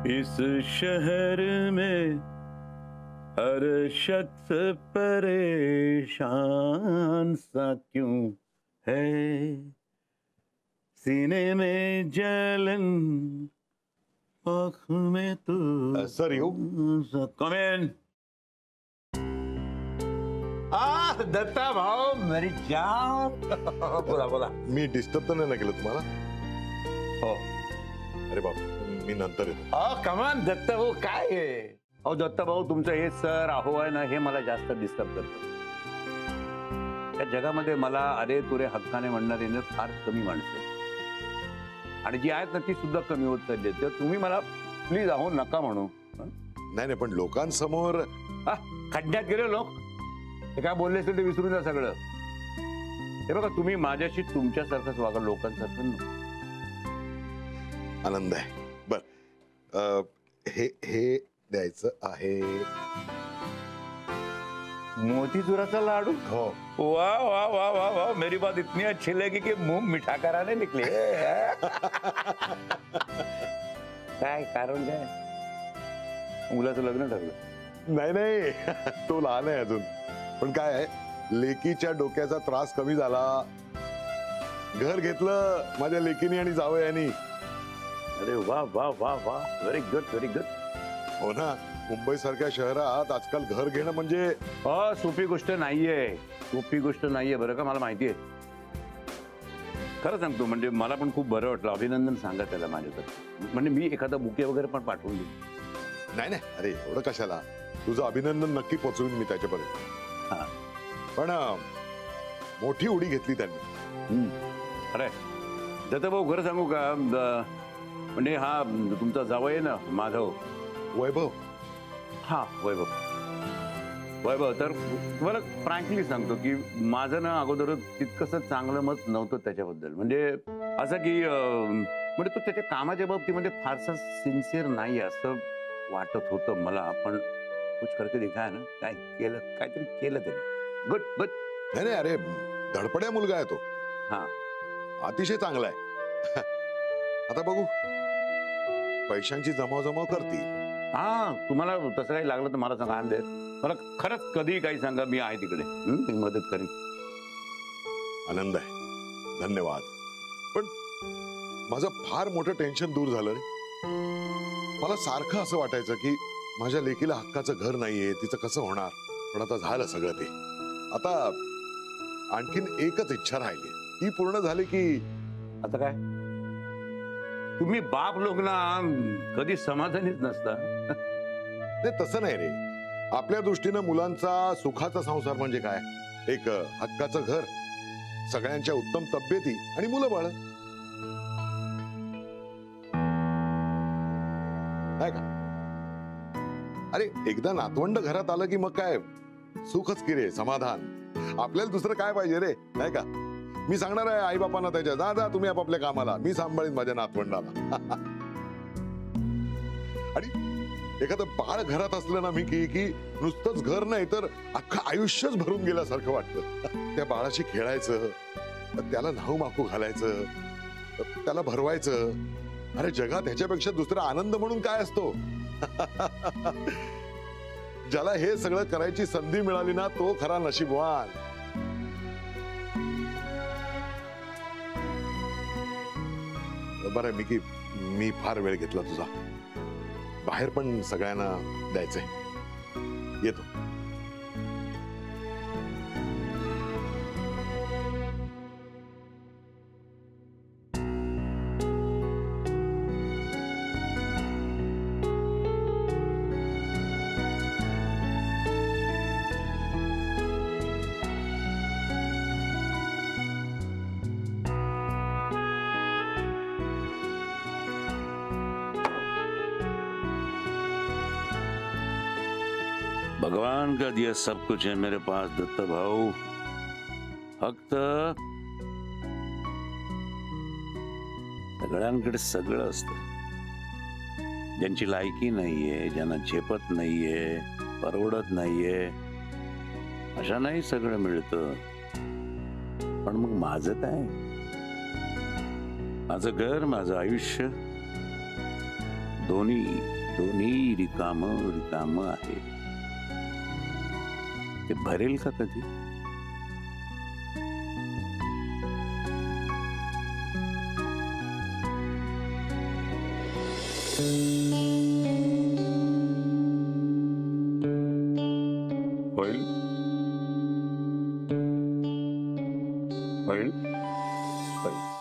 इस शहर में हर शख्स परेशान सा क्यों है, सीने में जलन आँख में तू। सर येऊ? कम इन। दत्ता भाऊ मेरी जान। बोला बोला। मी डिस्टर्ब तर नाही ना केलं तुम्हाला? हो. अरे बाप, मी नंतर येतो. कमान दत्ता भाऊ काय आहे? अहो दत्ता भाऊ तुमचं हे सर अहो आहे ना, हे मला जास्त डिस्टर्ब करतं. त्या जगामध्ये मला अरे तुरे हक्काने म्हणणारे ना फार कमी माणसं आहेत, आणि जी आहेत ना ती सुद्धा कमी होत चालली आहेत. तर तुम्ही मला प्लीज अहो नका म्हणू. नाही नाही, पण लोकांसमोर खड्ड्यात गेले लोक, ते काय बोलले असेल ते विसरून जा सगळं. हे बघा तुम्ही माझ्याशी तुमच्यासारखंच वागा, लोकांसारखं नको. आनंद आहे. बर, हे हे द्यायचं आहे. मोतीचुराचा लाडू. हो. वाह वाह वाह वाह वाह, मेरी बात इतनी अच्छी लगी कि मुंह मिठा कराने निकले. काय कारण काय? मुलाचं लग्न ठरलं? नाही नाही, तो लहान आहे अजून. पण काय आहे, लेकीच्या डोक्याचा त्रास कमी झाला, घर घेतलं माझ्या लेकीनी आणि जावयानी. अरे वाह वाह वाह वाह, व्हेरी गुड व्हेरी गुड. हो ना, मुंबई सारख्या शहरात आजकाल घर घेणं म्हणजे सोपी गोष्ट नाहीये, सोपी गोष्ट नाहीये बरं का, मला माहितीये. खरं सांगतो, म्हणजे मला पण खूप बरं वाटलं. अभिनंदन सांगा त्याला माझ्याकडे. म्हणजे मी एखादा बुके वगैरे पण पाठवून देईन. नाही नाही, अरे एवढं कशाला, तुझं अभिनंदन नक्की पोचवीन मी त्याच्यापर्यंत. पण मोठी उडी घेतली त्यांनी. अरे दत्ता भाऊ खरं सांगू का, म्हणजे हा तुमचा जावई आहे ना माधव, वैभव. हा वैभव, वैभव तर तुम्हाला फ्रँकली सांगतो की माझं ना अगोदर तितकंसं चांगलं मत नव्हतं त्याच्याबद्दल. म्हणजे असं की म्हणजे तो त्याच्या कामाच्या बाबतीमध्ये फारसा सिन्सिअर नाही असं वाटत होतं मला. पण कुछ करके दिखाया ना, काय केलं, काहीतरी केलं त्याने. Good good. नाही नाही, अरे धडपड्या मुलगा आहे तो. हा, अतिशय चांगला आहे. आता बघू, पैशांची जमाव करतील. हा, तुम्हाला तसं काही लागलं तर मला सांगा. आणले मला खरंच कधी काही सांगा, मी आहे तिकडे. मी मदत करीन. आनंद आहे, धन्यवाद. पण माझं फार मोठं टेन्शन दूर झालं रे. मला सारखं असं वाटायचं की माझ्या लेकीला हक्काचं घर नाहीये, तिचं कसं होणार. पण आता झालं सगळं ते. आता आणखीन एकच इच्छा राहिली, ती पूर्ण झाली की आता काय, तुम्ही बाप लोक ना कधी समाधानीच नसता. ते तसं नाही रे. आपल्या दृष्टीनं मुलांचा सुखाचा संसार म्हणजे काय, एक हक्काचं घर, सगळ्यांच्या उत्तम तब्येती आणि मुलं बाळ, नाही का? अरे एकदा नातवंड घरात आलं की मग काय सुखच की रे, समाधान. आपल्याला दुसरं काय पाहिजे रे, नाही का? मी सांगणार आहे आई बापांना त्याच्या, जा जा तुम्ही आपापल्या कामाला, मी सांभाळीन माझ्या नातवंडाला. आणि एखादं बाळ घरात असलं ना, मी की नुसतंच घर नाही तर अख्खं आयुष्यच भरून गेल्यासारखं वाटतं. त्या बाळाशी खेळायचं, त्याला न्हाऊ माकू घालायचं, त्याला भरवायचं. अरे जगात ह्याच्यापेक्षा दुसरा आनंद म्हणून काय असतो? ज्याला हे सगळं करायची संधी मिळाली ना, तो खरा नशीबवान. बरं मिकी, मी फार वेळ घेतला तुझा. बाहेर पण सगळ्यांना द्यायचंय, येतो. भगवान का दिया सब कुछ है मेरे पास दत्ता भाऊ. फक्त सगळ्यांकडे सगळं असतं. ज्यांची लायकी नाहीये, ज्यांना झेपत नाहीये, परवडत नाहीये, अशांनाही सगळं मिळतं. पण मग माझं काय? माझं घर, माझं आयुष्य, दोन्ही दोन्ही रिकाम रिकाम आहे. ते भरेल का कधी? होईल होईल होईल.